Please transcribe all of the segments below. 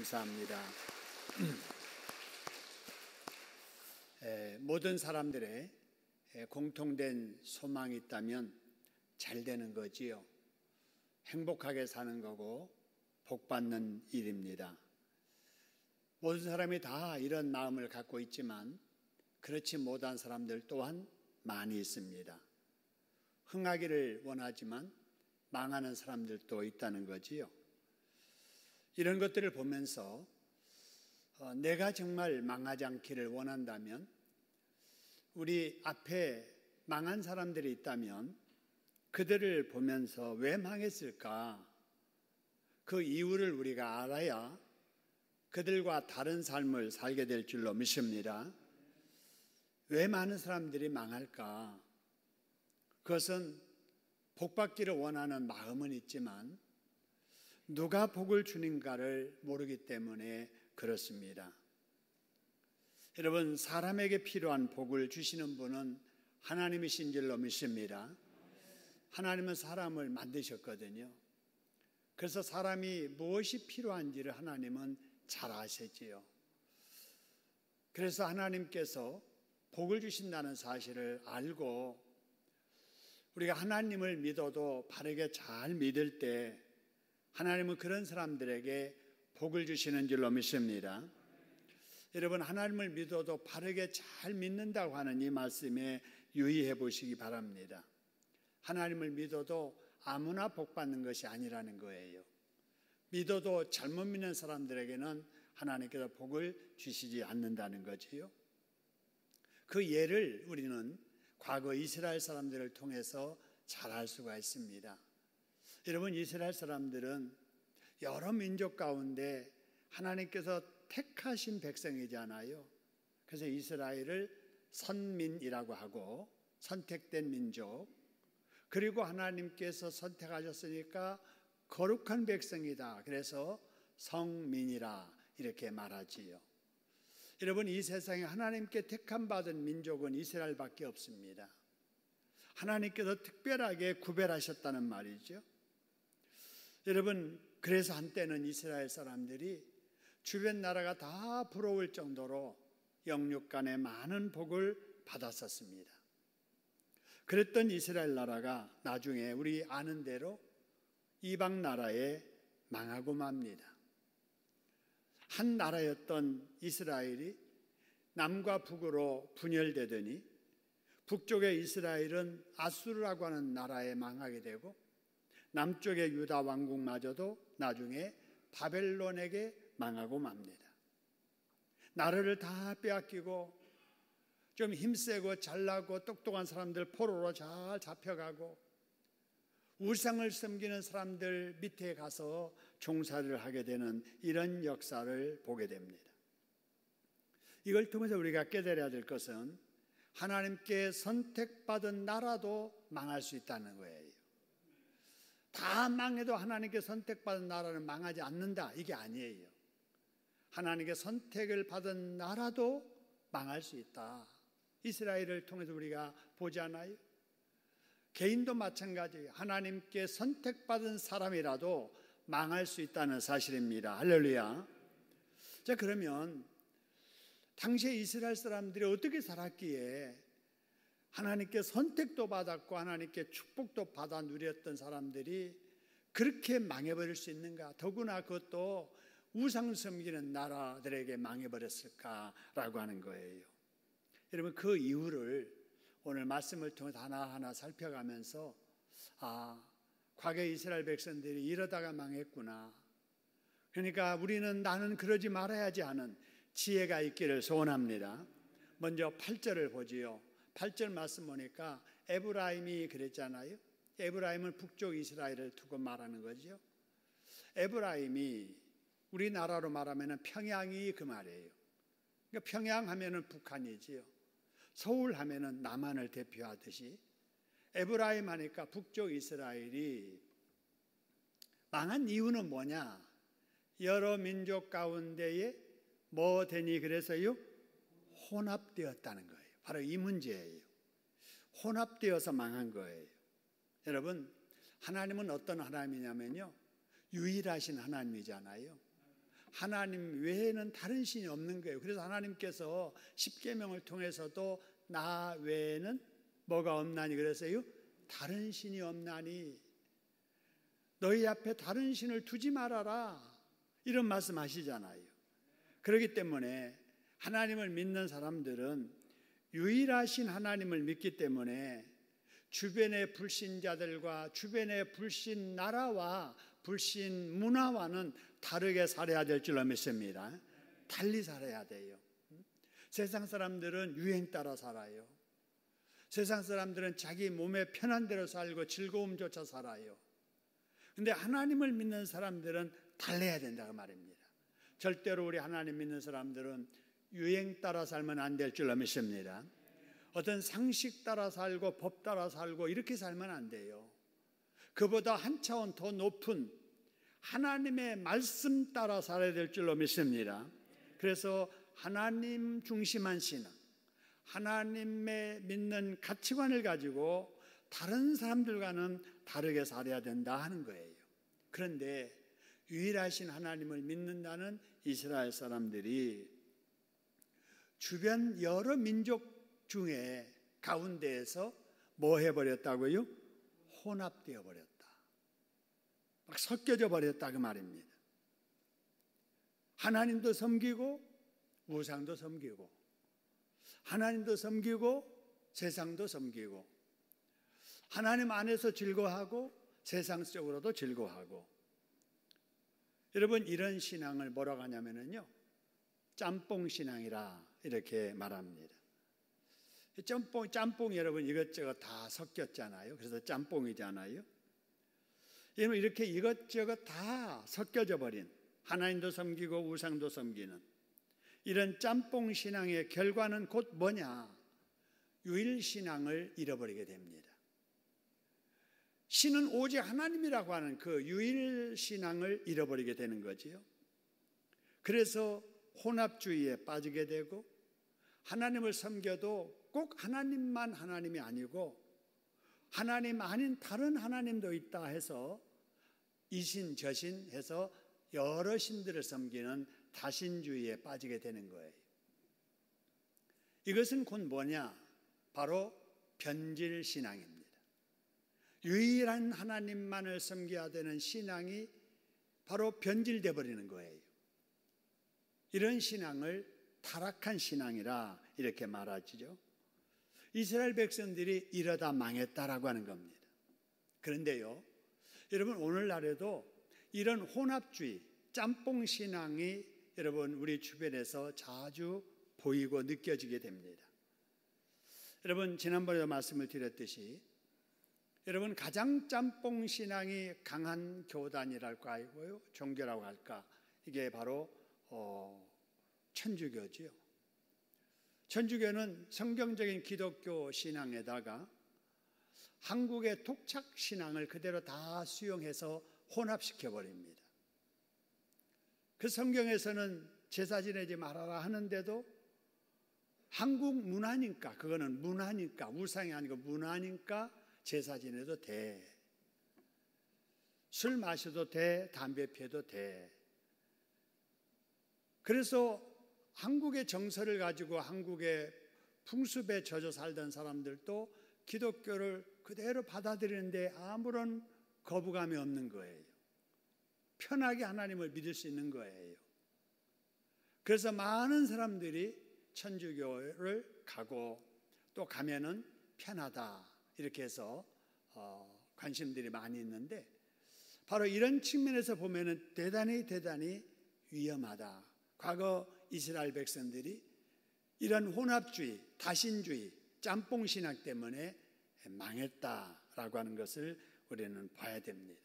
감사합니다. 모든 사람들의 공통된 소망이 있다면 잘 되는 거지요. 행복하게 사는 거고 복 받는 일입니다. 모든 사람이 다 이런 마음을 갖고 있지만 그렇지 못한 사람들 또한 많이 있습니다. 흥하기를 원하지만 망하는 사람들도 있다는 거지요. 이런 것들을 보면서 내가 정말 망하지 않기를 원한다면, 우리 앞에 망한 사람들이 있다면 그들을 보면서 왜 망했을까? 그 이유를 우리가 알아야 그들과 다른 삶을 살게 될 줄로 믿습니다. 왜 많은 사람들이 망할까? 그것은 복받기를 원하는 마음은 있지만 누가 복을 주는가를 모르기 때문에 그렇습니다. 여러분, 사람에게 필요한 복을 주시는 분은 하나님이신 줄로 믿습니다. 하나님은 사람을 만드셨거든요. 그래서 사람이 무엇이 필요한지를 하나님은 잘 아시지요. 그래서 하나님께서 복을 주신다는 사실을 알고 우리가 하나님을 믿어도 바르게 잘 믿을 때 하나님은 그런 사람들에게 복을 주시는 줄로 믿습니다. 여러분, 하나님을 믿어도 바르게 잘 믿는다고 하는 이 말씀에 유의해 보시기 바랍니다. 하나님을 믿어도 아무나 복 받는 것이 아니라는 거예요. 믿어도 잘못 믿는 사람들에게는 하나님께서 복을 주시지 않는다는 거지요. 그 예를 우리는 과거 이스라엘 사람들을 통해서 잘 알 수가 있습니다. 여러분, 이스라엘 사람들은 여러 민족 가운데 하나님께서 택하신 백성이잖아요. 그래서 이스라엘을 선민이라고 하고 선택된 민족, 그리고 하나님께서 선택하셨으니까 거룩한 백성이다. 그래서 성민이라 이렇게 말하지요. 여러분, 이 세상에 하나님께 택함 받은 민족은 이스라엘밖에 없습니다. 하나님께서 특별하게 구별하셨다는 말이죠. 여러분, 그래서 한때는 이스라엘 사람들이 주변 나라가 다 부러울 정도로 영육간에 많은 복을 받았었습니다. 그랬던 이스라엘 나라가 나중에 우리 아는 대로 이방 나라에 망하고 맙니다. 한 나라였던 이스라엘이 남과 북으로 분열되더니 북쪽의 이스라엘은 아수르라고 하는 나라에 망하게 되고 남쪽의 유다 왕국마저도 나중에 바벨론에게 망하고 맙니다. 나라를 다 빼앗기고 좀 힘세고 잘나고 똑똑한 사람들 포로로 잘 잡혀가고 우상을 섬기는 사람들 밑에 가서 종사를 하게 되는 이런 역사를 보게 됩니다. 이걸 통해서 우리가 깨달아야 될 것은 하나님께 선택받은 나라도 망할 수 있다는 거예요. 다 망해도 하나님께 선택받은 나라는 망하지 않는다, 이게 아니에요. 하나님께 선택을 받은 나라도 망할 수 있다. 이스라엘을 통해서 우리가 보잖아요. 개인도 마찬가지예요. 하나님께 선택받은 사람이라도 망할 수 있다는 사실입니다. 할렐루야. 자, 그러면 당시에 이스라엘 사람들이 어떻게 살았기에 하나님께 선택도 받았고 하나님께 축복도 받아 누렸던 사람들이 그렇게 망해버릴 수 있는가? 더구나 그것도 우상 섬기는 나라들에게 망해버렸을까라고 하는 거예요. 여러분, 그 이유를 오늘 말씀을 통해 하나하나 살펴가면서 과거 이스라엘 백성들이 이러다가 망했구나. 그러니까 우리는 나는 그러지 말아야지 하는 지혜가 있기를 소원합니다. 먼저 8절을 보지요. 8절 말씀 보니까 에브라임이 그랬잖아요. 에브라임은 북쪽 이스라엘을 두고 말하는 거죠. 에브라임이 우리나라로 말하면 평양이 그 말이에요. 그러니까 평양 하면은 북한이지요. 서울 하면은 남한을 대표하듯이 에브라임 하니까 북쪽 이스라엘이 망한 이유는 뭐냐? 여러 민족 가운데에 뭐 되니 그래서요? 혼합되었다는 거예요. 바로 이 문제예요. 혼합되어서 망한 거예요. 여러분, 하나님은 어떤 하나님이냐면요, 유일하신 하나님이잖아요. 하나님 외에는 다른 신이 없는 거예요. 그래서 하나님께서 십계명을 통해서도 나 외에는 뭐가 없나니 그랬어요? 다른 신이 없나니 너희 앞에 다른 신을 두지 말아라, 이런 말씀하시잖아요. 그렇기 때문에 하나님을 믿는 사람들은 유일하신 하나님을 믿기 때문에 주변의 불신자들과 주변의 불신 나라와 불신 문화와는 다르게 살아야 될 줄로 믿습니다. 달리 살아야 돼요. 세상 사람들은 유행 따라 살아요. 세상 사람들은 자기 몸에 편한 대로 살고 즐거움조차 살아요. 그런데 하나님을 믿는 사람들은 달라야 된다고 말입니다. 절대로 우리 하나님 믿는 사람들은 유행 따라 살면 안 될 줄로 믿습니다. 어떤 상식 따라 살고 법 따라 살고 이렇게 살면 안 돼요. 그보다 한 차원 더 높은 하나님의 말씀 따라 살아야 될 줄로 믿습니다. 그래서 하나님 중심한 신앙, 하나님의 믿는 가치관을 가지고 다른 사람들과는 다르게 살아야 된다 하는 거예요. 그런데 유일하신 하나님을 믿는다는 이스라엘 사람들이 주변 여러 민족 중에 가운데에서 뭐 해버렸다고요? 혼합되어 버렸다. 막 섞여져 버렸다 그 말입니다. 하나님도 섬기고 우상도 섬기고 하나님도 섬기고 세상도 섬기고 하나님 안에서 즐거워하고 세상적으로도 즐거워하고. 여러분, 이런 신앙을 뭐라고 하냐면요, 짬뽕 신앙이라 이렇게 말합니다. 짬뽕 여러분 이것저것 다 섞였잖아요. 그래서 짬뽕이잖아요. 여러분, 이렇게 이것저것 다 섞여져 버린, 하나님도 섬기고 우상도 섬기는 이런 짬뽕 신앙의 결과는 곧 뭐냐? 유일신앙을 잃어버리게 됩니다. 신은 오직 하나님이라고 하는 그 유일신앙을 잃어버리게 되는 거지요. 그래서 혼합주의에 빠지게 되고 하나님을 섬겨도 꼭 하나님만 하나님이 아니고 하나님 아닌 다른 하나님도 있다 해서 이신 저신 해서 여러 신들을 섬기는 다신주의에 빠지게 되는 거예요. 이것은 곧 뭐냐? 바로 변질신앙입니다. 유일한 하나님만을 섬겨야 되는 신앙이 바로 변질돼 버리는 거예요. 이런 신앙을 타락한 신앙이라 이렇게 말하죠. 이스라엘 백성들이 이러다 망했다라고 하는 겁니다. 그런데요, 여러분, 오늘날에도 이런 혼합주의, 짬뽕 신앙이 여러분 우리 주변에서 자주 보이고 느껴지게 됩니다. 여러분, 지난번에도 말씀을 드렸듯이 여러분, 가장 짬뽕 신앙이 강한 교단이랄까 하고요, 종교라고 할까, 이게 바로 천주교지요. 천주교는 성경적인 기독교 신앙에다가 한국의 독착 신앙을 그대로 다 수용해서 혼합시켜 버립니다. 그 성경에서는 제사 지내지 말아라 하는데도 한국 문화니까, 그거는 문화니까, 우상이 아니고 문화니까 제사 지내도 돼. 술 마셔도 돼. 담배 피워도 돼. 그래서 한국의 정서를 가지고 한국의 풍습에 젖어 살던 사람들도 기독교를 그대로 받아들이는데 아무런 거부감이 없는 거예요. 편하게 하나님을 믿을 수 있는 거예요. 그래서 많은 사람들이 천주교를 가고 또 가면은 편하다 이렇게 해서 관심들이 많이 있는데, 바로 이런 측면에서 보면은 대단히 위험하다. 과거 이스라엘 백성들이 이런 혼합주의, 다신주의, 짬뽕 신앙 때문에 망했다라고 하는 것을 우리는 봐야 됩니다.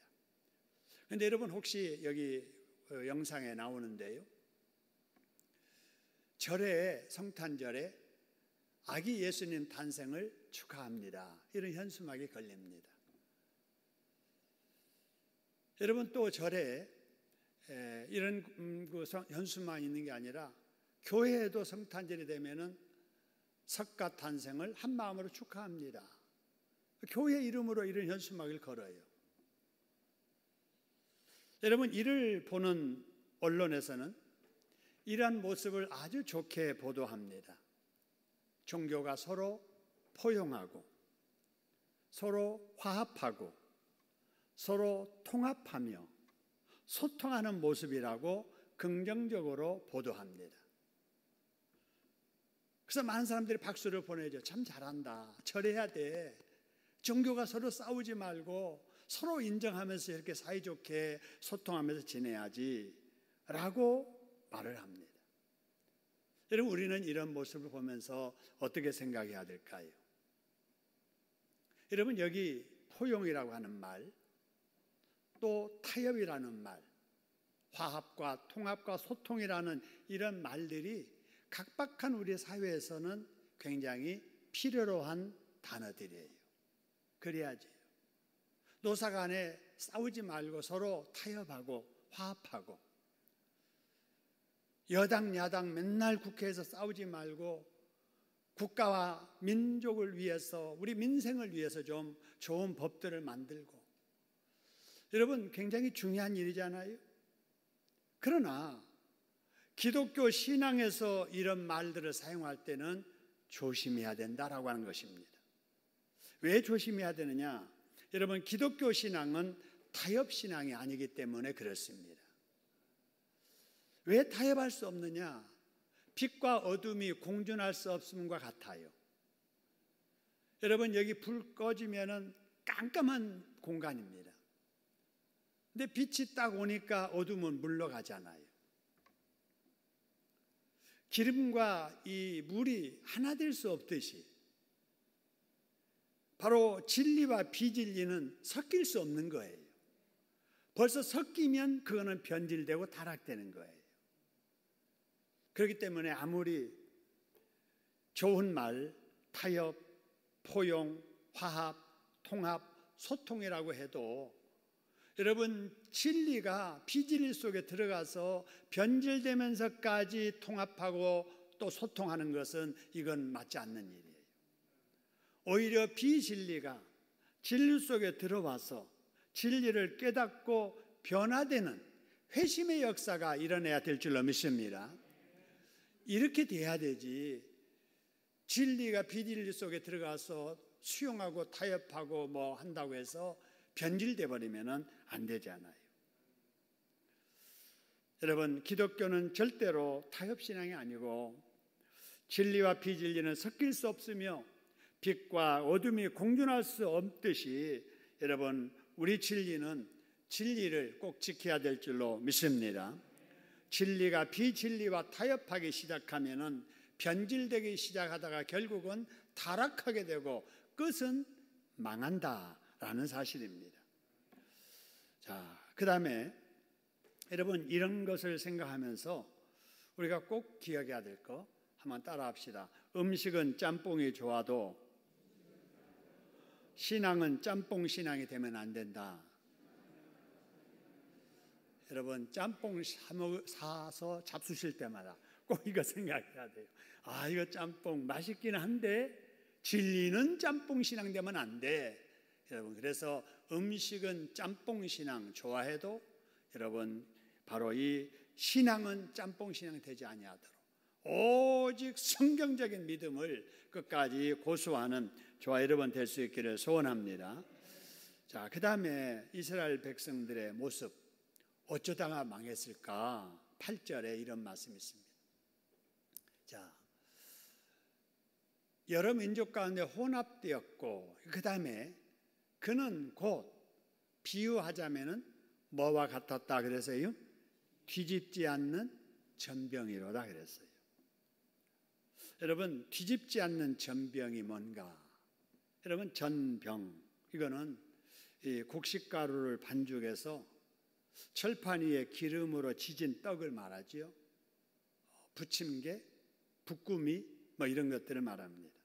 그런데 여러분, 혹시 여기 영상에 나오는데요, 절에, 성탄절에 아기 예수님 탄생을 축하합니다, 이런 현수막이 걸립니다. 여러분, 또 절에 이런 현수막이 있는 게 아니라 교회에도 성탄절이 되면은 석가 탄생을 한 마음으로 축하합니다. 교회 이름으로 이런 현수막을 걸어요. 여러분, 이를 보는 언론에서는 이러한 모습을 아주 좋게 보도합니다. 종교가 서로 포용하고 서로 화합하고 서로 통합하며 소통하는 모습이라고 긍정적으로 보도합니다. 그래서 많은 사람들이 박수를 보내죠. 참 잘한다. 저래야 돼. 종교가 서로 싸우지 말고 서로 인정하면서 이렇게 사이좋게 소통하면서 지내야지 라고 말을 합니다. 여러분, 우리는 이런 모습을 보면서 어떻게 생각해야 될까요? 여러분, 여기 포용이라고 하는 말, 또 타협이라는 말, 화합과 통합과 소통이라는 이런 말들이 각박한 우리 사회에서는 굉장히 필요로 한 단어들이에요. 그래야지 노사 간에 싸우지 말고 서로 타협하고 화합하고, 여당 야당 맨날 국회에서 싸우지 말고 국가와 민족을 위해서, 우리 민생을 위해서 좀 좋은 법들을 만들고, 여러분 굉장히 중요한 일이잖아요. 그러나 기독교 신앙에서 이런 말들을 사용할 때는 조심해야 된다라고 하는 것입니다. 왜 조심해야 되느냐? 여러분, 기독교 신앙은 타협 신앙이 아니기 때문에 그렇습니다. 왜 타협할 수 없느냐? 빛과 어둠이 공존할 수 없음과 같아요. 여러분, 여기 불 꺼지면은 깜깜한 공간입니다. 근데 빛이 딱 오니까 어둠은 물러가잖아요. 기름과 이 물이 하나 될 수 없듯이 바로 진리와 비진리는 섞일 수 없는 거예요. 벌써 섞이면 그거는 변질되고 타락되는 거예요. 그렇기 때문에 아무리 좋은 말, 타협, 포용, 화합, 통합, 소통이라고 해도 여러분, 진리가 비진리 속에 들어가서 변질되면서까지 통합하고 또 소통하는 것은 이건 맞지 않는 일이에요. 오히려 비진리가 진리 속에 들어와서 진리를 깨닫고 변화되는 회심의 역사가 일어나야 될 줄로 믿습니다. 이렇게 돼야 되지, 진리가 비진리 속에 들어가서 수용하고 타협하고 뭐 한다고 해서 변질돼 버리면 안 되잖아요. 여러분, 기독교는 절대로 타협신앙이 아니고 진리와 비진리는 섞일 수 없으며 빛과 어둠이 공존할 수 없듯이, 여러분, 우리 진리는 진리를 꼭 지켜야 될 줄로 믿습니다. 진리가 비진리와 타협하기 시작하면은 변질되기 시작하다가 결국은 타락하게 되고 끝은 망한다라는 사실입니다. 자, 그 다음에 여러분, 이런 것을 생각하면서 우리가 꼭 기억해야 될 거 한번 따라 합시다. 음식은 짬뽕이 좋아도 신앙은 짬뽕 신앙이 되면 안 된다. 여러분, 짬뽕 사서 잡수실 때마다 꼭 이거 생각해야 돼요. 아, 이거 짬뽕 맛있긴 한데 진리는 짬뽕 신앙 되면 안 돼. 여러분, 그래서 음식은 짬뽕 신앙 좋아해도 여러분, 바로 이 신앙은 짬뽕 신앙이 되지 아니하도록 오직 성경적인 믿음을 끝까지 고수하는 저와 여러분 될 수 있기를 소원합니다. 자, 그 다음에 이스라엘 백성들의 모습 어쩌다가 망했을까? 8절에 이런 말씀이 있습니다. 자, 여러 민족 가운데 혼합되었고, 그 다음에 그는 곧 비유하자면은 뭐와 같았다 그래서요? 뒤집지 않는 전병이로다 그랬어요. 여러분, 뒤집지 않는 전병이 뭔가? 여러분, 전병, 이거는 이 곡식가루를 반죽해서 철판 위에 기름으로 지진 떡을 말하지요. 부침개, 붓구미 뭐 이런 것들을 말합니다.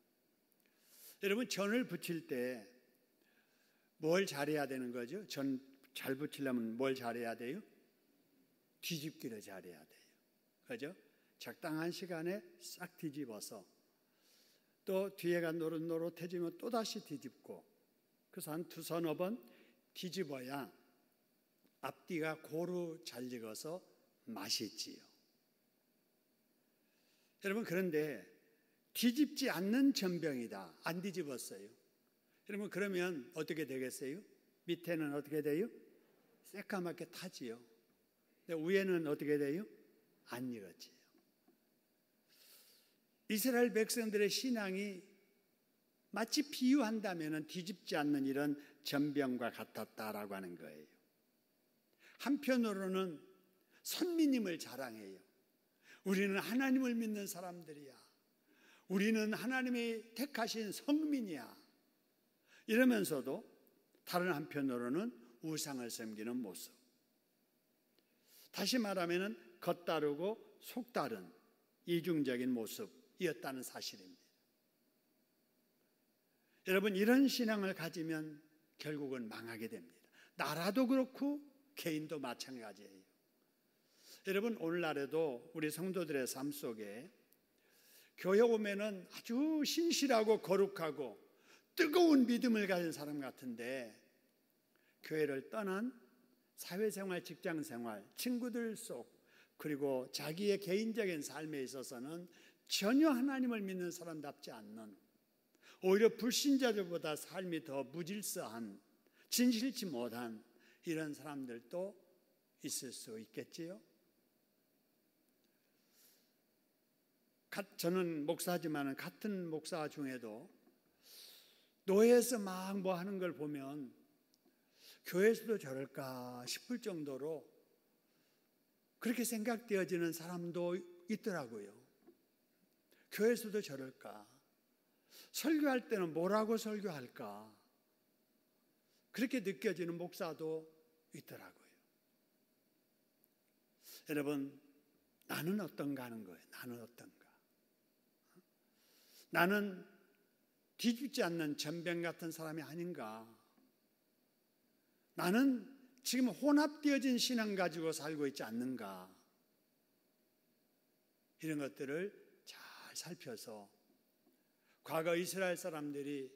여러분, 전을 부칠 때 뭘 잘해야 되는 거죠? 전 잘 부치려면 뭘 잘해야 돼요? 뒤집기를 잘해야 돼요. 그죠? 적당한 시간에 싹 뒤집어서 또 뒤에가 노릇노릇해지면 또다시 뒤집고, 그래서 한 두서너 번 뒤집어야 앞뒤가 고루 잘 익어서 맛있지요. 여러분, 그런데 뒤집지 않는 전병이다. 안 뒤집었어요. 여러분, 그러면 어떻게 되겠어요? 밑에는 어떻게 돼요? 새까맣게 타지요. 근데 위에는 어떻게 돼요? 안 익었지요. 이스라엘 백성들의 신앙이 마치 비유한다면 뒤집지 않는 이런 전병과 같았다라고 하는 거예요. 한편으로는 선민임을 자랑해요. 우리는 하나님을 믿는 사람들이야. 우리는 하나님이 택하신 성민이야. 이러면서도 다른 한편으로는 우상을 섬기는 모습. 다시 말하면 겉다르고 속다른 이중적인 모습이었다는 사실입니다. 여러분, 이런 신앙을 가지면 결국은 망하게 됩니다. 나라도 그렇고 개인도 마찬가지예요. 여러분, 오늘날에도 우리 성도들의 삶 속에 교회 오면은 아주 신실하고 거룩하고 뜨거운 믿음을 가진 사람 같은데 교회를 떠난 사회생활, 직장생활, 친구들 속 그리고 자기의 개인적인 삶에 있어서는 전혀 하나님을 믿는 사람답지 않는, 오히려 불신자들보다 삶이 더 무질서한, 진실치 못한 이런 사람들도 있을 수 있겠지요. 저는 목사지만 같은 목사 중에도 노예에서 막 뭐 하는 걸 보면 교회에서도 저럴까 싶을 정도로 그렇게 생각되어지는 사람도 있더라고요. 교회에서도 저럴까? 설교할 때는 뭐라고 설교할까? 그렇게 느껴지는 목사도 있더라고요. 여러분, 나는 어떤가 하는 거예요. 나는 어떤가? 나는 뒤집지 않는 전병 같은 사람이 아닌가? 나는 지금 혼합되어진 신앙 가지고 살고 있지 않는가? 이런 것들을 잘 살펴서 과거 이스라엘 사람들이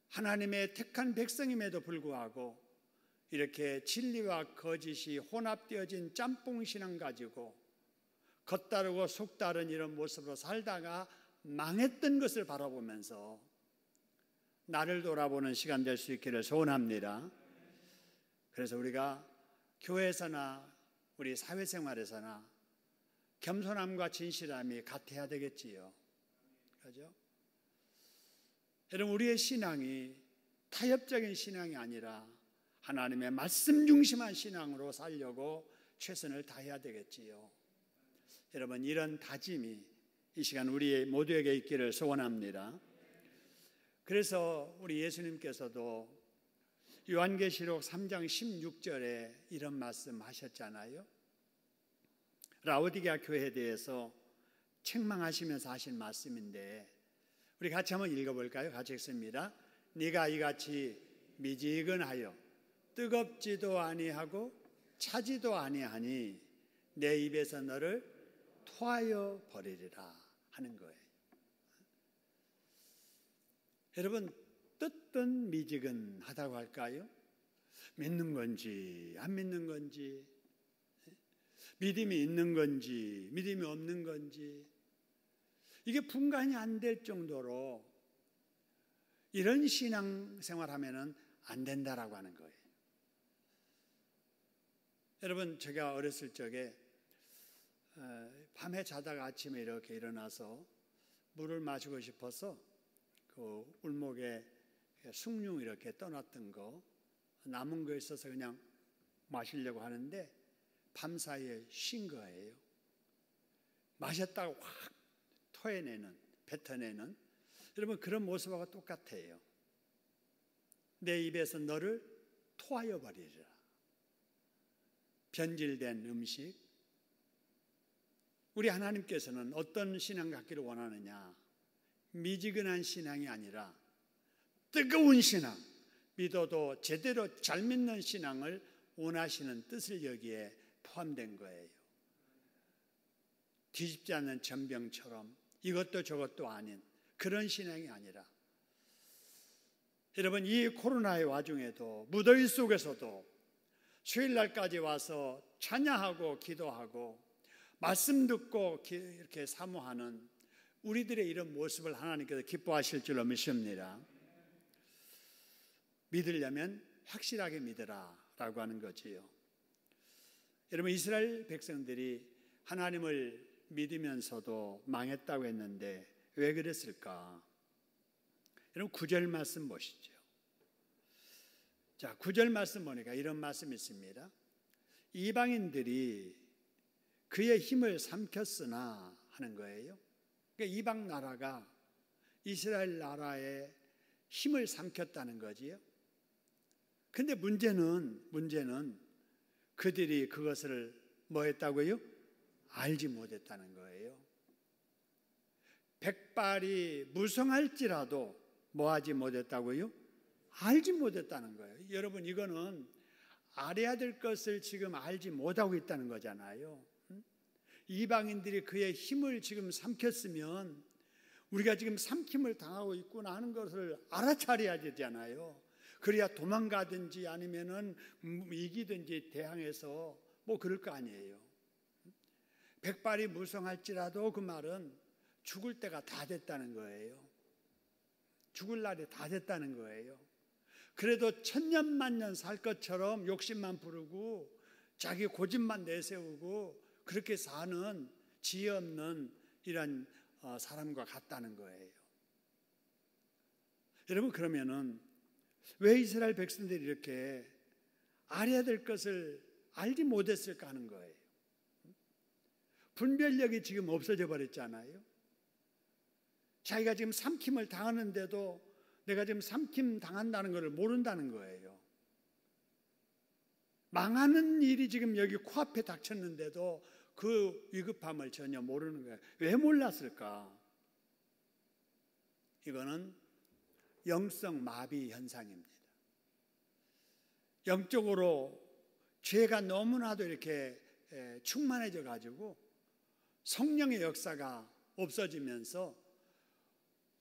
하나님의 택한 백성임에도 불구하고 이렇게 진리와 거짓이 혼합되어진 짬뽕 신앙 가지고 겉다르고 속다른 이런 모습으로 살다가 망했던 것을 바라보면서 나를 돌아보는 시간 될 수 있기를 소원합니다. 그래서 우리가 교회에서나 우리 사회생활에서나 겸손함과 진실함이 같아야 되겠지요. 그렇죠? 여러분, 우리의 신앙이 타협적인 신앙이 아니라 하나님의 말씀 중심한 신앙으로 살려고 최선을 다해야 되겠지요. 여러분, 이런 다짐이 이 시간 우리 모두에게 있기를 소원합니다. 그래서 우리 예수님께서도 요한계시록 3장 16절에 이런 말씀 하셨잖아요. 라오디게아 교회에 대해서 책망하시면서 하신 말씀인데 우리 같이 한번 읽어볼까요? 같이 읽습니다. 네가 이같이 미지근하여 뜨겁지도 아니하고 차지도 아니하니 내 입에서 너를 토하여 버리리라 하는 거예요. 여러분, 뜨뜻 미지근하다고 할까요? 믿는 건지 안 믿는 건지, 믿음이 있는 건지 믿음이 없는 건지, 이게 분간이 안 될 정도로 이런 신앙생활하면은 안 된다라고 하는 거예요. 여러분, 제가 어렸을 적에 밤에 자다가 아침에 이렇게 일어나서 물을 마시고 싶어서 그 울목에 숭늉 이렇게 떠났던 거 남은 거 있어서 그냥 마시려고 하는데 밤사이에 쉰 거예요. 마셨다가 확 토해내는, 뱉어내는, 여러분 그런 모습하고 똑같아요. 내 입에서 너를 토하여 버리리라. 변질된 음식. 우리 하나님께서는 어떤 신앙 갖기를 원하느냐? 미지근한 신앙이 아니라 뜨거운 신앙, 믿어도 제대로 잘 믿는 신앙을 원하시는 뜻을 여기에 포함된 거예요. 뒤집지 않는 전병처럼 이것도 저것도 아닌 그런 신앙이 아니라, 여러분 이 코로나의 와중에도 무더위 속에서도 주일날까지 와서 찬양하고 기도하고 말씀 듣고 이렇게 사모하는 우리들의 이런 모습을 하나님께서 기뻐하실 줄로 믿습니다. 믿으려면 확실하게 믿으라 라고 하는 거지요. 여러분, 이스라엘 백성들이 하나님을 믿으면서도 망했다고 했는데 왜 그랬을까? 여러분, 9절 말씀 보시죠. 자, 9절 말씀 보니까 이런 말씀이 있습니다. 이방인들이 그의 힘을 삼켰으나 하는 거예요. 그러니까 이방 나라가 이스라엘 나라의 힘을 삼켰다는 거지요. 근데 문제는 그들이 그것을 뭐 했다고요? 알지 못했다는 거예요. 백발이 무성할지라도 뭐 하지 못했다고요? 알지 못했다는 거예요. 여러분, 이거는 알아야 될 것을 지금 알지 못하고 있다는 거잖아요. 이방인들이 그의 힘을 지금 삼켰으면 우리가 지금 삼킴을 당하고 있구나 하는 것을 알아차려야 되잖아요. 그래야 도망가든지 아니면은 이기든지 대항해서 뭐 그럴 거 아니에요. 백발이 무성할지라도 그 말은 죽을 때가 다 됐다는 거예요. 죽을 날이 다 됐다는 거예요. 그래도 천년만년 살 것처럼 욕심만 부르고 자기 고집만 내세우고 그렇게 사는 지혜 없는 이런 사람과 같다는 거예요. 여러분, 그러면은 왜 이스라엘 백성들이 이렇게 알아야 될 것을 알지 못했을까 하는 거예요. 분별력이 지금 없어져 버렸잖아요. 자기가 지금 삼킴을 당하는데도 내가 지금 삼킴 당한다는 것을 모른다는 거예요. 망하는 일이 지금 여기 코앞에 닥쳤는데도 그 위급함을 전혀 모르는 거예요. 왜 몰랐을까? 이거는 영성 마비 현상입니다. 영적으로 죄가 너무나도 이렇게 충만해져 가지고 성령의 역사가 없어지면서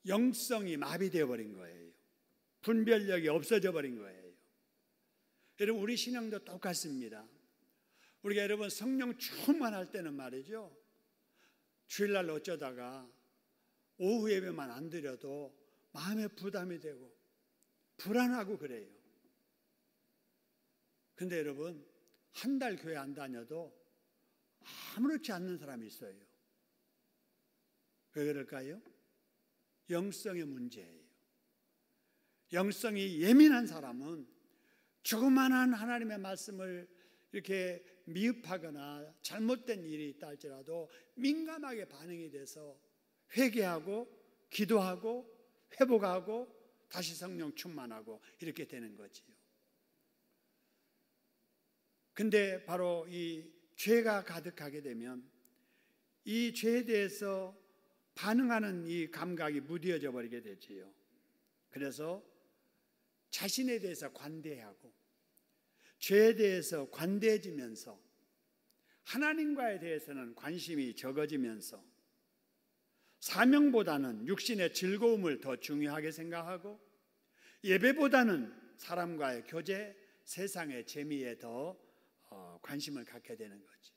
영성이 마비되어 버린 거예요. 분별력이 없어져 버린 거예요. 여러분, 우리 신앙도 똑같습니다. 우리가 여러분 성령 충만할 때는 말이죠, 주일날 어쩌다가 오후 예배만 안 드려도 마음에 부담이 되고 불안하고 그래요. 근데 여러분, 한 달 교회 안 다녀도 아무렇지 않는 사람이 있어요. 왜 그럴까요? 영성의 문제예요. 영성이 예민한 사람은 조그만한 하나님의 말씀을 이렇게 미흡하거나 잘못된 일이 있다 할지라도 민감하게 반응이 돼서 회개하고 기도하고 회복하고 다시 성령 충만하고 이렇게 되는 거지요. 근데 바로 이 죄가 가득하게 되면 이 죄에 대해서 반응하는 이 감각이 무뎌져 버리게 되지요. 그래서 자신에 대해서 관대하고 죄에 대해서 관대해지면서 하나님과에 대해서는 관심이 적어지면서 사명보다는 육신의 즐거움을 더 중요하게 생각하고 예배보다는 사람과의 교제, 세상의 재미에 더 관심을 갖게 되는 거죠.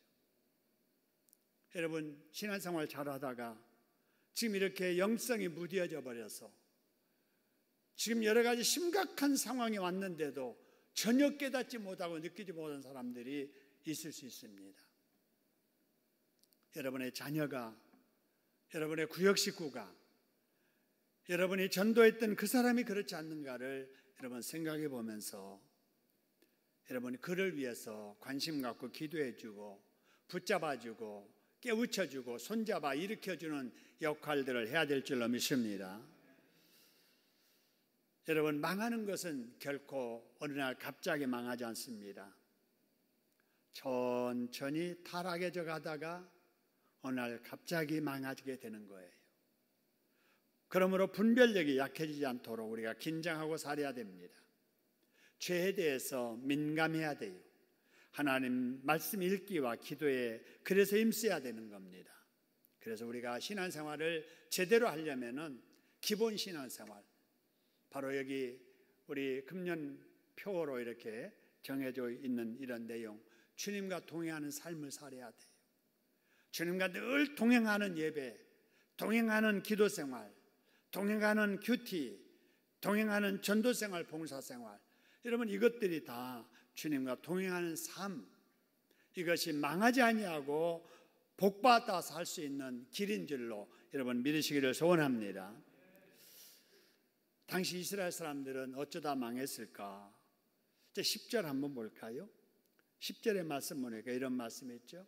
여러분, 신앙생활 잘하다가 지금 이렇게 영성이 무뎌져 버려서 지금 여러 가지 심각한 상황이 왔는데도 전혀 깨닫지 못하고 느끼지 못한 사람들이 있을 수 있습니다. 여러분의 자녀가, 여러분의 구역 식구가, 여러분이 전도했던 그 사람이 그렇지 않는가를 여러분 생각해 보면서 여러분이 그를 위해서 관심 갖고 기도해주고 붙잡아주고 깨우쳐주고 손잡아 일으켜주는 역할들을 해야 될 줄로 믿습니다. 여러분, 망하는 것은 결코 어느 날 갑자기 망하지 않습니다. 천천히 타락해져 가다가 어느 날 갑자기 망하게 되는 거예요. 그러므로 분별력이 약해지지 않도록 우리가 긴장하고 살아야 됩니다. 죄에 대해서 민감해야 돼요. 하나님 말씀 읽기와 기도에 그래서 힘써야 되는 겁니다. 그래서 우리가 신앙생활을 제대로 하려면은 기본 신앙생활, 바로 여기 우리 금년표로 이렇게 정해져 있는 이런 내용, 주님과 동행하는 삶을 살아야 돼요. 주님과 늘 동행하는 예배, 동행하는 기도 생활, 동행하는 큐티, 동행하는 전도 생활, 봉사 생활, 여러분 이것들이 다 주님과 동행하는 삶, 이것이 망하지 아니하고 복받아 살 수 있는 길인 줄로 여러분 믿으시기를 소원합니다. 당시 이스라엘 사람들은 어쩌다 망했을까? 이제 10절 한번 볼까요? 10절의 말씀 보니까 이런 말씀이 있죠.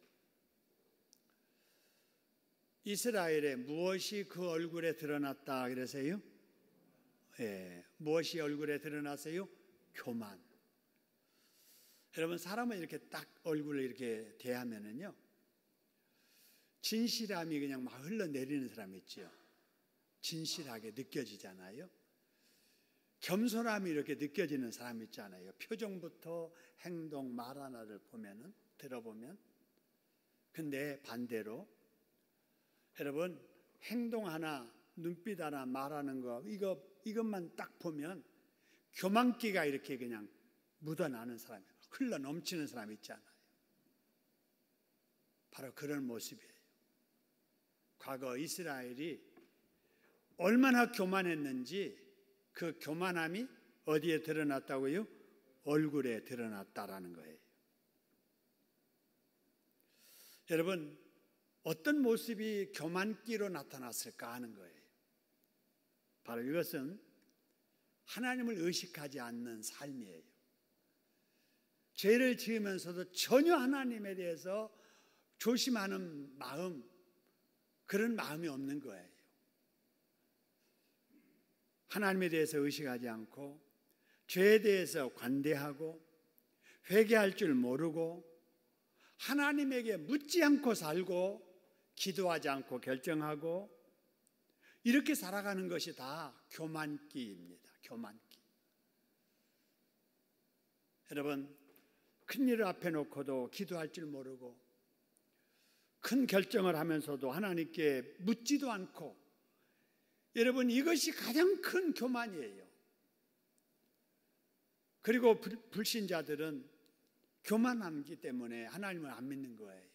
이스라엘의 무엇이 그 얼굴에 드러났다 그러세요? 예, 무엇이 얼굴에 드러나세요? 교만. 여러분 사람은 이렇게 딱 얼굴을 이렇게 대하면은요, 진실함이 그냥 막 흘러내리는 사람 있죠. 진실하게 느껴지잖아요. 겸손함이 이렇게 느껴지는 사람 있잖아요. 표정부터 행동, 말 하나를 보면은, 들어보면. 근데 반대로 여러분 행동 하나, 눈빛 하나, 말하는 거 이것만 딱 보면 교만기가 이렇게 그냥 묻어나는 사람이, 흘러 넘치는 사람 있잖아요. 바로 그런 모습이에요. 과거 이스라엘이 얼마나 교만했는지 그 교만함이 어디에 드러났다고요? 얼굴에 드러났다라는 거예요. 여러분 어떤 모습이 교만기로 나타났을까 하는 거예요. 바로 이것은 하나님을 의식하지 않는 삶이에요. 죄를 지으면서도 전혀 하나님에 대해서 조심하는 마음, 그런 마음이 없는 거예요. 하나님에 대해서 의식하지 않고 죄에 대해서 관대하고 회개할 줄 모르고 하나님에게 묻지 않고 살고 기도하지 않고 결정하고 이렇게 살아가는 것이 다 교만기입니다. 교만기. 여러분 큰 일을 앞에 놓고도 기도할 줄 모르고 큰 결정을 하면서도 하나님께 묻지도 않고, 여러분 이것이 가장 큰 교만이에요. 그리고 불신자들은 교만함기 때문에 하나님을 안 믿는 거예요.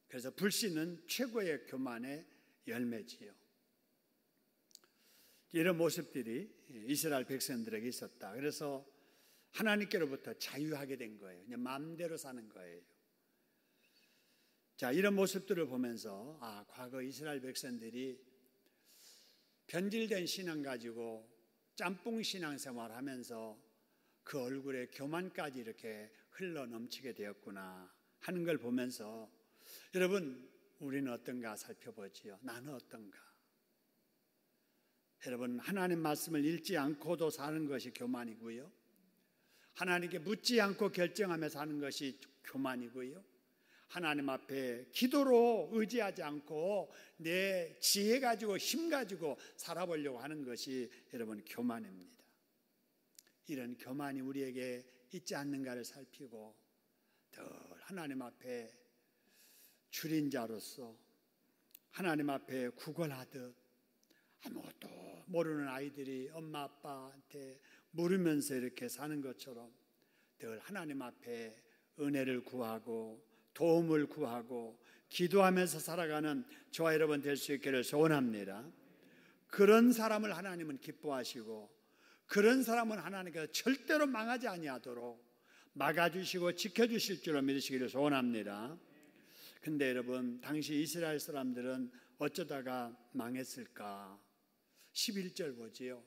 그래서 불신은 최고의 교만의 열매지요. 이런 모습들이 이스라엘 백성들에게 있었다. 그래서 하나님께로부터 자유하게 된 거예요. 그냥 마음대로 사는 거예요. 자, 이런 모습들을 보면서 과거 이스라엘 백성들이 변질된 신앙 가지고 짬뽕 신앙생활 하면서 그 얼굴에 교만까지 이렇게 흘러 넘치게 되었구나 하는 걸 보면서 여러분 우리는 어떤가 살펴보지요. 나는 어떤가? 여러분 하나님 말씀을 읽지 않고도 사는 것이 교만이고요. 하나님께 묻지 않고 결정하며 사는 것이 교만이고요. 하나님 앞에 기도로 의지하지 않고 내 지혜 가지고 힘 가지고 살아보려고 하는 것이 여러분 교만입니다. 이런 교만이 우리에게 있지 않는가를 살피고 늘 하나님 앞에 줄인 자로서 하나님 앞에 구걸하듯 아무것도 모르는 아이들이 엄마 아빠한테 물으면서 이렇게 사는 것처럼 늘 하나님 앞에 은혜를 구하고 도움을 구하고 기도하면서 살아가는 저와 여러분 될 수 있기를 소원합니다. 그런 사람을 하나님은 기뻐하시고 그런 사람은 하나님께서 절대로 망하지 아니하도록 막아주시고 지켜주실 줄로 믿으시기를 소원합니다. 근데 여러분 당시 이스라엘 사람들은 어쩌다가 망했을까? 11절 보지요.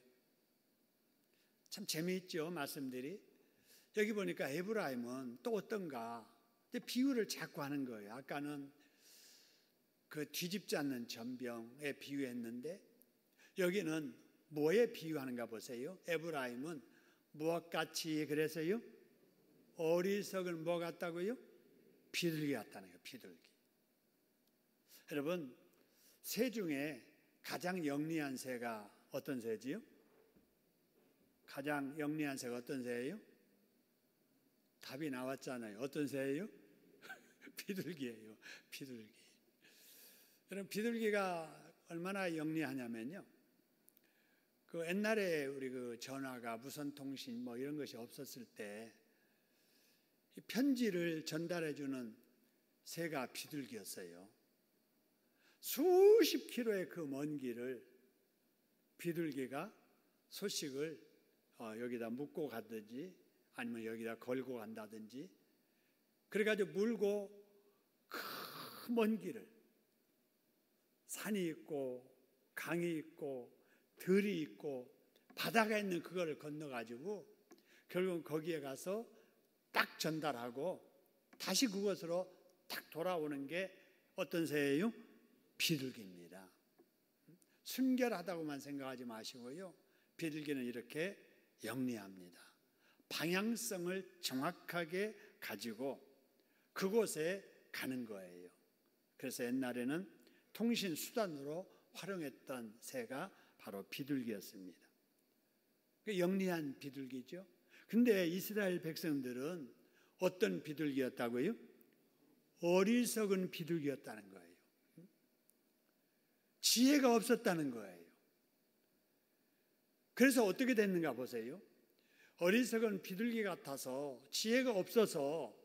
참 재미있죠 말씀들이. 여기 보니까 에브라임은 또 어떤가? 비유를 자꾸 하는 거예요. 아까는 그 뒤집지 않는 전병에 비유했는데 여기는 뭐에 비유하는가 보세요. 에브라임은 무엇같이 그래서요? 어리석은 뭐 같다고요? 비둘기 같다는 거예요. 비둘기. 여러분 새 중에 가장 영리한 새가 어떤 새지요? 가장 영리한 새가 어떤 새예요? 답이 나왔잖아요. 어떤 새예요? 비둘기예요. 비둘기. 여러분 비둘기가 얼마나 영리하냐면요. 그 옛날에 우리 그 전화가 무선 통신 뭐 이런 것이 없었을 때 편지를 전달해 주는 새가 비둘기였어요. 수십 킬로의 그 먼 길을 비둘기가 소식을 여기다 묻고 가든지 아니면 여기다 걸고 간다든지 그래가지고 물고 그 먼 길을 산이 있고 강이 있고 들이 있고 바다가 있는 그거를 건너가지고 결국 거기에 가서 딱 전달하고 다시 그곳으로 딱 돌아오는 게 어떤 새예요? 비둘기입니다. 순결하다고만 생각하지 마시고요. 비둘기는 이렇게 영리합니다. 방향성을 정확하게 가지고 그곳에 가는 거예요. 그래서 옛날에는 통신 수단으로 활용했던 새가 바로 비둘기였습니다. 영리한 비둘기죠. 근데 이스라엘 백성들은 어떤 비둘기였다고요? 어리석은 비둘기였다는 거예요. 지혜가 없었다는 거예요. 그래서 어떻게 됐는가 보세요. 어리석은 비둘기 같아서 지혜가 없어서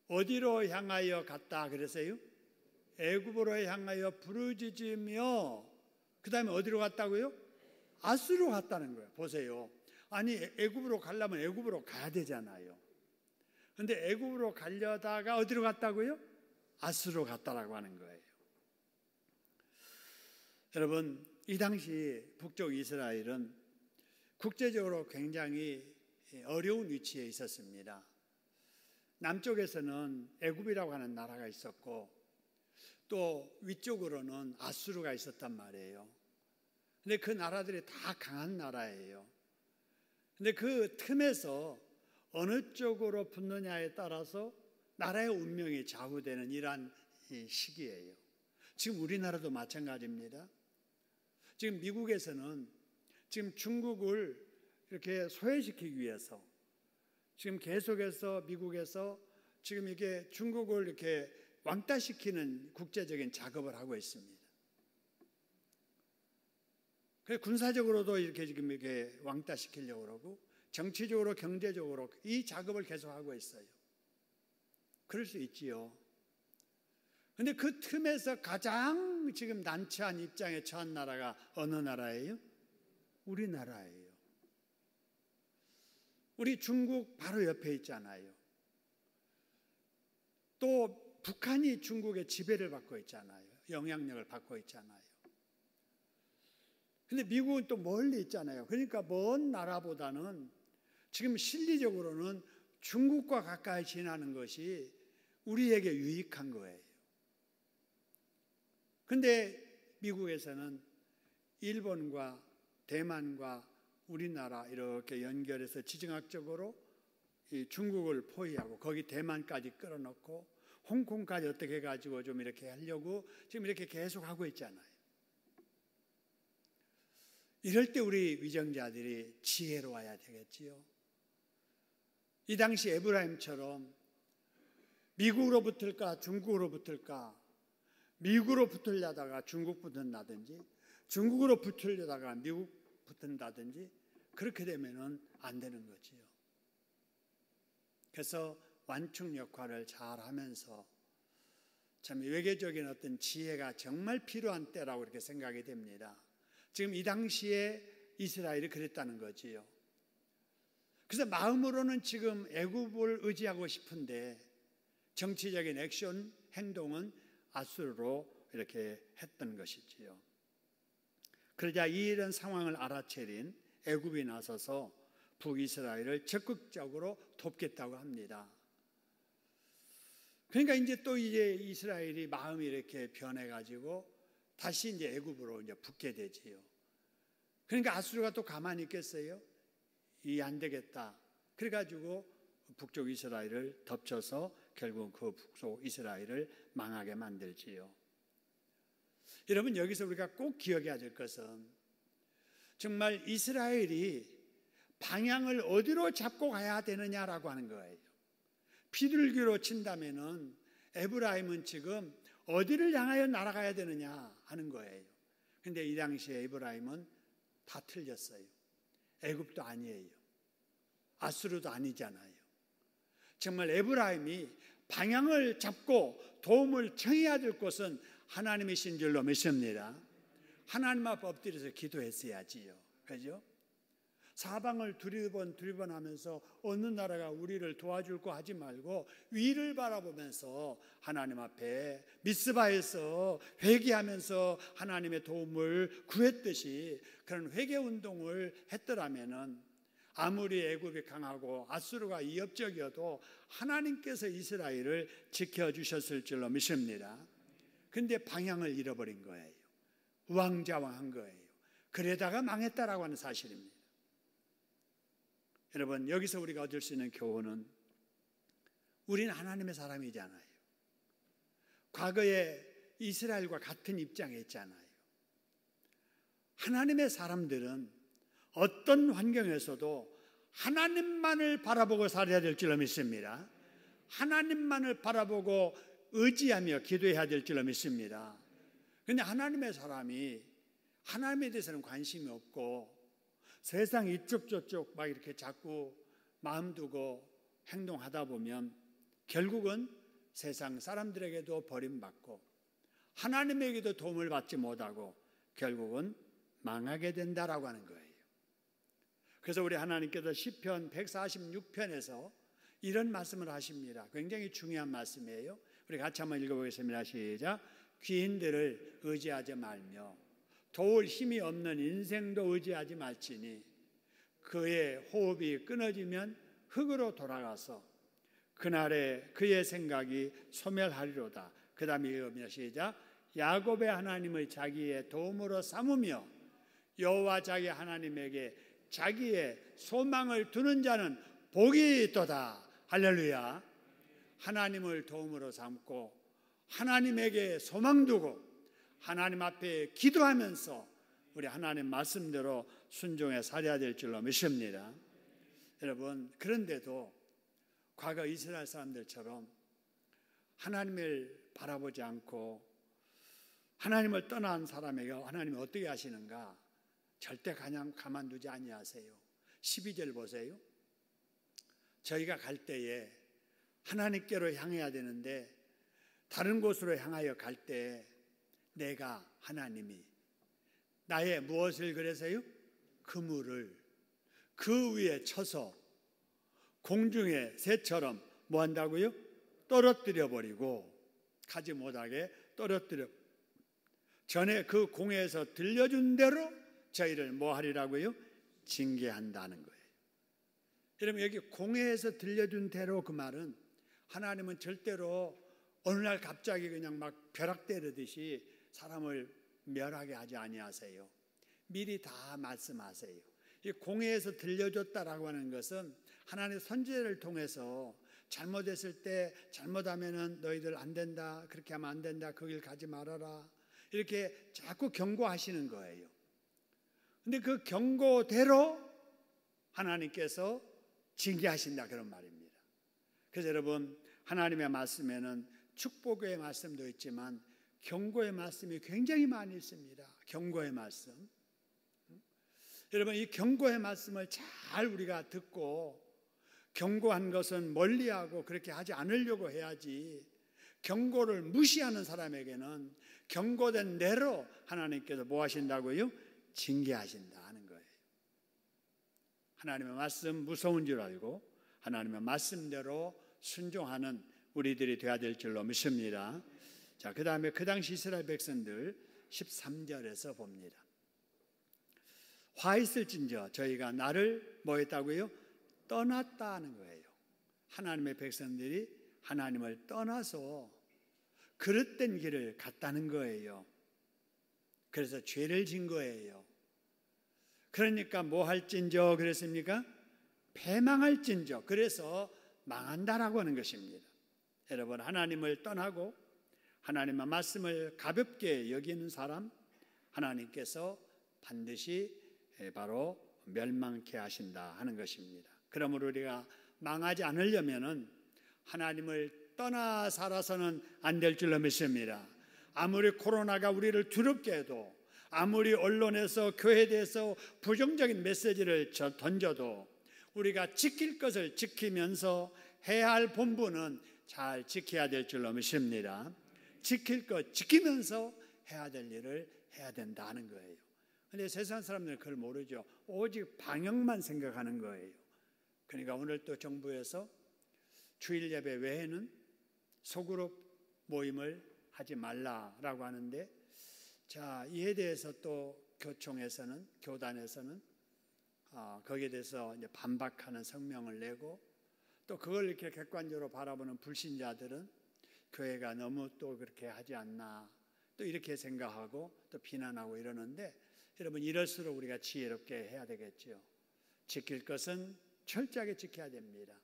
어디로 향하여 갔다 그랬어요? 애굽으로 향하여 부르짖으며 그 다음에 어디로 갔다고요? 아수르로 갔다는 거예요. 보세요. 아니 애굽으로 가려면 애굽으로 가야 되잖아요. 그런데 애굽으로 가려다가 어디로 갔다고요? 아수르로 갔다라고 하는 거예요. 여러분 이 당시 북쪽 이스라엘은 국제적으로 굉장히 어려운 위치에 있었습니다. 남쪽에서는 애굽이라고 하는 나라가 있었고 또 위쪽으로는 아수르가 있었단 말이에요. 근데 그 나라들이 다 강한 나라예요. 근데 그 틈에서 어느 쪽으로 붙느냐에 따라서 나라의 운명이 좌우되는 이러한 시기예요. 지금 우리나라도 마찬가지입니다. 지금 미국에서는 지금 중국을 이렇게 소외시키기 위해서 지금 계속해서 미국에서 지금 이게 중국을 이렇게 왕따시키는 국제적인 작업을 하고 있습니다. 그래서 군사적으로도 이렇게 지금 이렇게 왕따시키려고 그러고 정치적으로 경제적으로 이 작업을 계속하고 있어요. 그럴 수 있지요. 그런데 그 틈에서 가장 지금 난처한 입장에 처한 나라가 어느 나라예요? 우리나라예요. 우리 중국 바로 옆에 있잖아요. 또 북한이 중국의 지배를 받고 있잖아요. 영향력을 받고 있잖아요. 근데 미국은 또 멀리 있잖아요. 그러니까 먼 나라보다는 지금 실리적으로는 중국과 가까이 지나는 것이 우리에게 유익한 거예요. 근데 미국에서는 일본과 대만과 우리나라 이렇게 연결해서 지정학적으로 이 중국을 포위하고 거기 대만까지 끌어넣고 홍콩까지 어떻게 해가지고 좀 이렇게 하려고 지금 이렇게 계속 하고 있잖아요. 이럴 때 우리 위정자들이 지혜로워야 되겠지요. 이 당시 에브라임처럼 미국으로 붙을까 중국으로 붙을까, 미국으로 붙으려다가 중국 붙는다든지 중국으로 붙으려다가 미국 붙는다든지 그렇게 되면은 안 되는 거지요. 그래서 완충 역할을 잘 하면서 참 외교적인 어떤 지혜가 정말 필요한 때라고 이렇게 생각이 됩니다. 지금 이 당시에 이스라엘이 그랬다는 거지요. 그래서 마음으로는 지금 애굽을 의지하고 싶은데 정치적인 액션, 행동은 아수르로 이렇게 했던 것이지요. 그러자 이런 상황을 알아채린 애굽이 나서서 북이스라엘을 적극적으로 돕겠다고 합니다. 그러니까 이제 이스라엘이 마음이 이렇게 변해가지고 다시 이제 애굽으로 이제 붙게 되지요. 그러니까 아수르가 또 가만히 있겠어요? 이 안 되겠다. 그래가지고 북쪽 이스라엘을 덮쳐서 결국 그 북쪽 이스라엘을 망하게 만들지요. 여러분 여기서 우리가 꼭 기억해야 될 것은 정말 이스라엘이 방향을 어디로 잡고 가야 되느냐라고 하는 거예요. 비둘기로 친다면은 에브라임은 지금 어디를 향하여 날아가야 되느냐 하는 거예요. 그런데 이 당시에 에브라임은 다 틀렸어요. 애굽도 아니에요. 아수르도 아니잖아요. 정말 에브라임이 방향을 잡고 도움을 청해야 될 곳은 하나님이신 줄로 믿습니다. 하나님 앞에 엎드려서 기도했어야지요. 그죠? 사방을 두리번 하면서 어느 나라가 우리를 도와줄 거 하지 말고 위를 바라보면서 하나님 앞에 미스바에서 회개하면서 하나님의 도움을 구했듯이 그런 회개 운동을 했더라면은 아무리 애굽이 강하고 아수르가 위협적이어도 하나님께서 이스라엘을 지켜주셨을 줄로 믿습니다. 그런데 방향을 잃어버린 거예요. 우왕좌왕한 거예요. 그러다가 망했다라고 하는 사실입니다. 여러분, 여기서 우리가 얻을 수 있는 교훈은 우리는 하나님의 사람이잖아요. 과거에 이스라엘과 같은 입장에 있잖아요. 하나님의 사람들은 어떤 환경에서도 하나님만을 바라보고 살아야 될 줄로 믿습니다. 하나님만을 바라보고 의지하며 기도해야 될 줄로 믿습니다. 그런데 하나님의 사람이 하나님에 대해서는 관심이 없고 세상 이쪽 저쪽 막 이렇게 자꾸 마음 두고 행동하다 보면 결국은 세상 사람들에게도 버림받고 하나님에게도 도움을 받지 못하고 결국은 망하게 된다라고 하는 거예요. 그래서 우리 하나님께서 시편 146편에서 이런 말씀을 하십니다. 굉장히 중요한 말씀이에요. 우리 같이 한번 읽어보겠습니다. 시작. 귀인들을 의지하지 말며 도울 힘이 없는 인생도 의지하지 말지니 그의 호흡이 끊어지면 흙으로 돌아가서 그날에 그의 생각이 소멸하리로다. 그 다음에 읽으며 시작. 야곱의 하나님을 자기의 도움으로 삼으며 여호와 자기 하나님에게 자기의 소망을 두는 자는 복이 있도다. 할렐루야. 하나님을 도움으로 삼고 하나님에게 소망 두고 하나님 앞에 기도하면서 우리 하나님 말씀대로 순종해 살아야 될 줄로 믿습니다. 여러분, 그런데도 과거 이스라엘 사람들처럼 하나님을 바라보지 않고 하나님을 떠난 사람에게 하나님이 어떻게 하시는가? 절대 그냥 가만두지 아니하세요. 12절 보세요. 저희가 갈 때에 하나님께로 향해야 되는데 다른 곳으로 향하여 갈 때 내가 하나님이 나의 무엇을 그래서요? 그물을 그 위에 쳐서 공중의 새처럼 뭐 한다고요? 떨어뜨려 버리고 가지 못하게 떨어뜨려 전에 그 공회에서 들려준 대로 저희를 뭐 하리라고요? 징계한다는 거예요. 여러분, 여기 공회에서 들려준 대로 그 말은 하나님은 절대로 어느 날 갑자기 그냥 막 벼락 때리듯이 사람을 멸하게 하지 아니하세요. 미리 다 말씀하세요. 이 공회에서 들려줬다라고 하는 것은 하나님의 선지자를 통해서 잘못했을 때 잘못하면은 너희들 안 된다, 그렇게 하면 안 된다, 그 길 가지 말아라, 이렇게 자꾸 경고하시는 거예요. 근데 그 경고대로 하나님께서 징계하신다, 그런 말입니다. 그래서 여러분, 하나님의 말씀에는 축복의 말씀도 있지만 경고의 말씀이 굉장히 많이 있습니다. 경고의 말씀. 여러분, 이 경고의 말씀을 잘 우리가 듣고 경고한 것은 멀리하고 그렇게 하지 않으려고 해야지, 경고를 무시하는 사람에게는 경고된 대로 하나님께서 뭐 하신다고요? 징계하신다 하는 거예요. 하나님의 말씀 무서운 줄 알고 하나님의 말씀대로 순종하는 우리들이 되어야 될 줄로 믿습니다. 자, 그 다음에 그 당시 이스라엘 백성들 13절에서 봅니다. 화 있을진저 저희가 나를 뭐 했다고요? 떠났다 하는 거예요. 하나님의 백성들이 하나님을 떠나서 그릇된 길을 갔다는 거예요. 그래서 죄를 진 거예요. 그러니까 뭐 할진저 그랬습니까? 패망할진저, 그래서 망한다라고 하는 것입니다. 여러분, 하나님을 떠나고 하나님의 말씀을 가볍게 여기는 사람 하나님께서 반드시 바로 멸망케 하신다 하는 것입니다. 그러므로 우리가 망하지 않으려면은 하나님을 떠나 살아서는 안 될 줄로 믿습니다. 아무리 코로나가 우리를 두렵게 해도, 아무리 언론에서 교회에 대해서 부정적인 메시지를 던져도 우리가 지킬 것을 지키면서 해야 할 본분은 잘 지켜야 될 줄로 믿습니다. 지킬 것 지키면서 해야 될 일을 해야 된다는 거예요. 그런데 세상 사람들은 그걸 모르죠. 오직 방역만 생각하는 거예요. 그러니까 오늘 또 정부에서 주일 예배 외에는 소그룹 모임을 하지 말라라고 하는데, 자, 이에 대해서 또 교총에서는, 교단에서는 거기에 대해서 이제 반박하는 성명을 내고, 또 그걸 이렇게 객관적으로 바라보는 불신자들은 교회가 너무 또 그렇게 하지 않나, 또 이렇게 생각하고 또 비난하고 이러는데, 여러분 이럴수록 우리가 지혜롭게 해야 되겠죠. 지킬 것은 철저하게 지켜야 됩니다.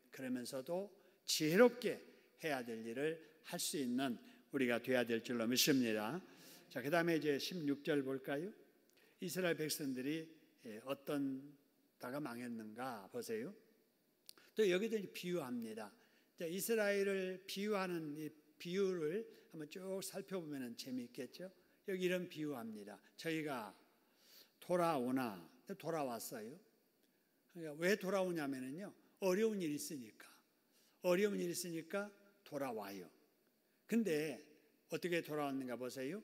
그러면서도 지혜롭게 해야 될 일을 할 수 있는 우리가 돼야 될 줄로 믿습니다. 자, 그 다음에 이제 16절 볼까요? 이스라엘 백성들이 어떤 다가 망했는가 보세요. 또 여기도 비유합니다. 자, 이스라엘을 비유하는 이 비유를 한번 쭉 살펴보면 재미있겠죠. 여기 이런 비유합니다. 저희가 돌아오나, 돌아왔어요. 그러니까 왜 돌아오냐면요, 어려운 일이 있으니까. 어려운 일이 있으니까 돌아와요. 근데 어떻게 돌아왔는가 보세요.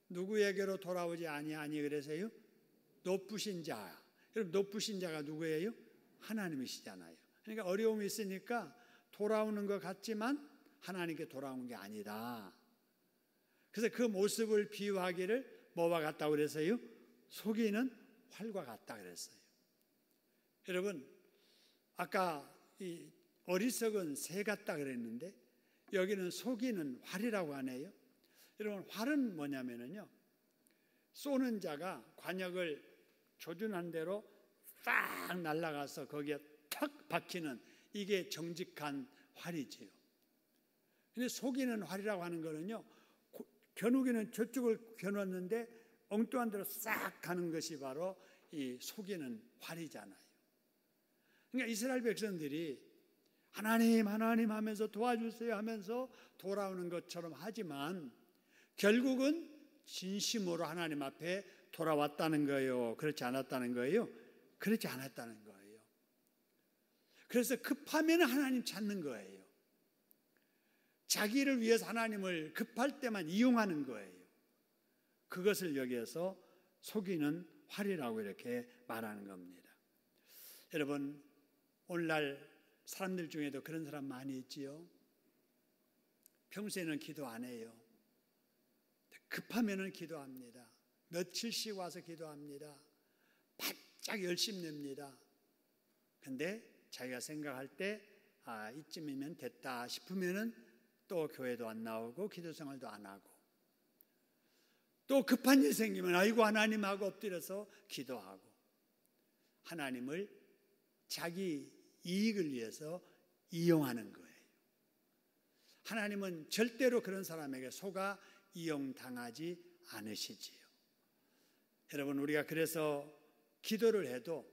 누구에게로 돌아오지 아니하니 그래서요? 높으신 자. 여러분 높으신 자가 누구예요? 하나님이시잖아요. 그러니까 어려움이 있으니까 돌아오는 것 같지만 하나님께 돌아오는 게 아니다. 그래서 그 모습을 비유하기를 뭐와 같다고 그랬어요? 속이는 활과 같다 그랬어요. 여러분 아까 이 어리석은 새 같다 그랬는데 여기는 속이는 활이라고 하네요. 여러분 활은 뭐냐면요, 쏘는 자가 관역을 조준한 대로 딱 날아가서 거기에 탁 박히는, 이게 정직한 활이지요. 근데 속이는 활이라고 하는 거는요, 겨누기는 저쪽을 겨눴는데 엉뚱한 대로 싹 가는 것이 바로 이 속이는 활이잖아요. 그러니까 이스라엘 백성들이 하나님 하나님 하면서 도와주세요 하면서 돌아오는 것처럼 하지만 결국은 진심으로 하나님 앞에 돌아왔다는 거예요? 그렇지 않았다는 거예요? 그렇지 않았다는 거예요. 그래서 급하면 하나님 찾는 거예요. 자기를 위해서 하나님을 급할 때만 이용하는 거예요. 그것을 여기에서 속이는 활이라고 이렇게 말하는 겁니다. 여러분 오늘날 사람들 중에도 그런 사람 많이 있지요. 평소에는 기도 안 해요. 급하면은 기도합니다. 며칠씩 와서 기도합니다. 바짝 열심 냅니다. 근데 자기가 생각할 때 이쯤이면 됐다 싶으면은 또 교회도 안 나오고 기도 생활도 안 하고, 또 급한 일 생기면 아이고 하나님하고 엎드려서 기도하고, 하나님을 자기 이익을 위해서 이용하는 거예요. 하나님은 절대로 그런 사람에게 속아 이용당하지 않으시지요. 여러분 우리가 그래서 기도를 해도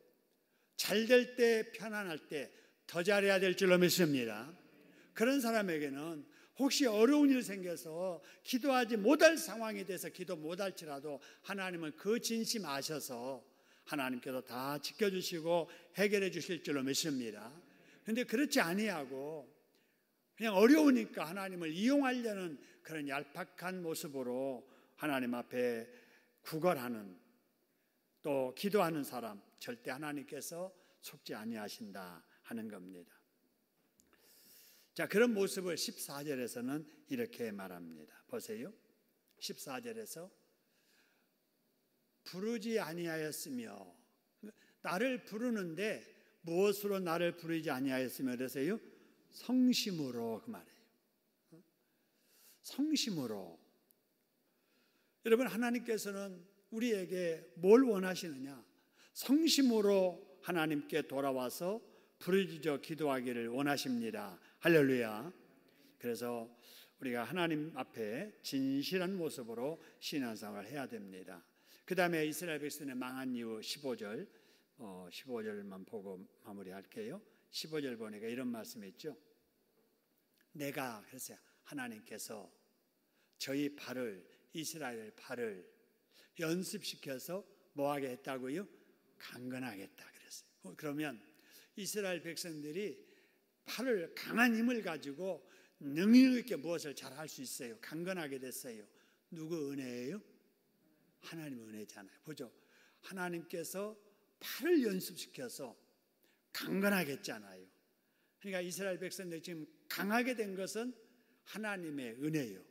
잘 될 때, 편안할 때 더 잘해야 될 줄로 믿습니다. 그런 사람에게는 혹시 어려운 일 생겨서 기도하지 못할 상황이 돼서 기도 못할지라도 하나님은 그 진심 아셔서 하나님께서 다 지켜주시고 해결해 주실 줄로 믿습니다. 그런데 그렇지 아니하고 그냥 어려우니까 하나님을 이용하려는 그런 얄팍한 모습으로 하나님 앞에 구걸하는, 또 기도하는 사람 절대 하나님께서 속지 아니하신다 하는 겁니다. 자, 그런 모습을 14절에서는 이렇게 말합니다. 보세요. 14절에서 부르지 아니하였으며, 나를 부르는데 무엇으로 나를 부르지 아니하였으며 그러세요? 성심으로, 그 말이에요. 성심으로. 여러분 하나님께서는 우리에게 뭘 원하시느냐? 성심으로 하나님께 돌아와서 부르짖어 기도하기를 원하십니다. 할렐루야. 그래서 우리가 하나님 앞에 진실한 모습으로 신앙생활을 해야 됩니다. 그 다음에 이스라엘 백성이 망한 이후 15절만 보고 마무리할게요. 15절 보니까 이런 말씀이 있죠. 내가, 그래서 하나님께서 저희 발을, 이스라엘 발을 연습시켜서 뭐하게 했다고요? 강건하겠다 그랬어요. 그러면 이스라엘 백성들이 팔을 강한 힘을 가지고 능력 있게 무엇을 잘 할 수 있어요. 강건하게 됐어요. 누구 은혜예요? 하나님의 은혜잖아요. 보죠. 하나님께서 팔을 연습시켜서 강건하게 했잖아요. 그러니까 이스라엘 백성들이 지금 강하게 된 것은 하나님의 은혜예요.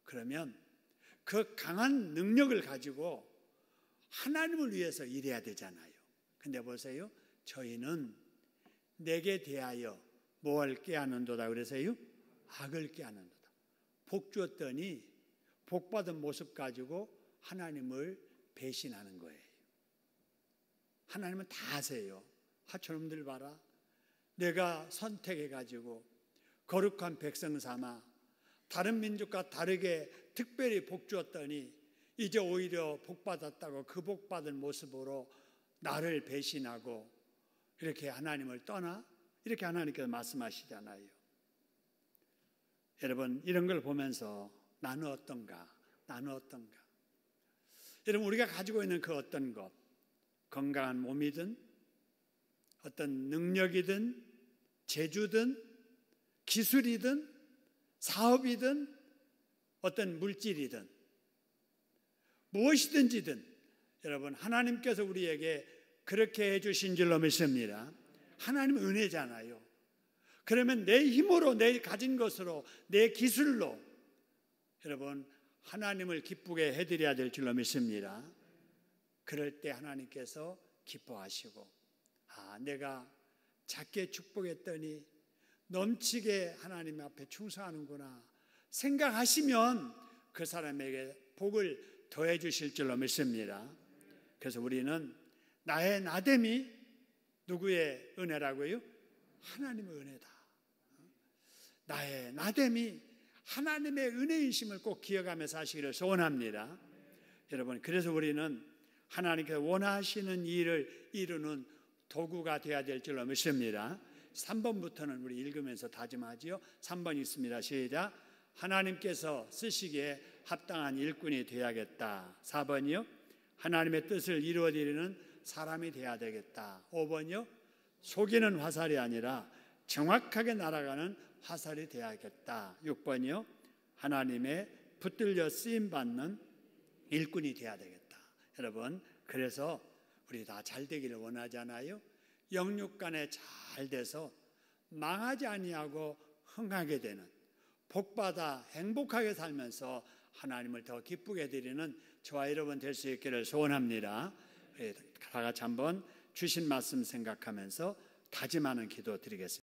그러면 그 강한 능력을 가지고 하나님을 위해서 일해야 되잖아요. 근데 보세요. 저희는 내게 대하여 뭘 꾀하는도다 그래서요? 악을 꾀하는도다. 복 주었더니 복 받은 모습 가지고 하나님을 배신하는 거예요. 하나님은 다 아세요. 저놈들 봐라. 내가 선택해가지고 거룩한 백성 삼아 다른 민족과 다르게 특별히 복 주었더니 이제 오히려 복 받았다고 그 복 받은 모습으로 나를 배신하고 이렇게 하나님을 떠나? 이렇게 하나님께서 말씀하시잖아요. 여러분 이런 걸 보면서 나는 어떤가? 나는 어떤가? 여러분 우리가 가지고 있는 그 어떤 것, 건강한 몸이든 어떤 능력이든 재주든 기술이든 사업이든 어떤 물질이든 무엇이든지든 여러분 하나님께서 우리에게 그렇게 해주신 줄로 믿습니다. 하나님은 은혜잖아요. 그러면 내 힘으로 내 가진 것으로 내 기술로 여러분 하나님을 기쁘게 해드려야 될 줄로 믿습니다. 그럴 때 하나님께서 기뻐하시고 내가 작게 축복했더니 넘치게 하나님 앞에 충성하는구나 생각하시면 그 사람에게 복을 더해 주실 줄로 믿습니다. 그래서 우리는 나의 나됨이 누구의 은혜라고요? 하나님의 은혜다. 나의 나됨이 하나님의 은혜이심을 꼭 기억하면서 하시기를 소원합니다. 여러분 그래서 우리는 하나님께서 원하시는 일을 이루는 도구가 되어야 될 줄로 믿습니다. 3번부터는 우리 읽으면서 다짐하지요. 3번 있습니다. 시작. 하나님께서 쓰시기에 합당한 일꾼이 되어야겠다. 4번이요. 하나님의 뜻을 이루어드리는 사람이 되어야 되겠다. 5번이요. 속이는 화살이 아니라 정확하게 날아가는 화살이 되어야겠다. 6번이요. 하나님의 붙들려 쓰임받는 일꾼이 되어야 되겠다. 여러분 그래서 우리 다 잘 되기를 원하잖아요. 영육간에 잘 돼서 망하지 아니하고 흥하게 되는 복받아 행복하게 살면서 하나님을 더 기쁘게 드리는 저와 여러분 될 수 있기를 소원합니다. 다 같이 한번 주신 말씀 생각하면서 다짐하는 기도 드리겠습니다.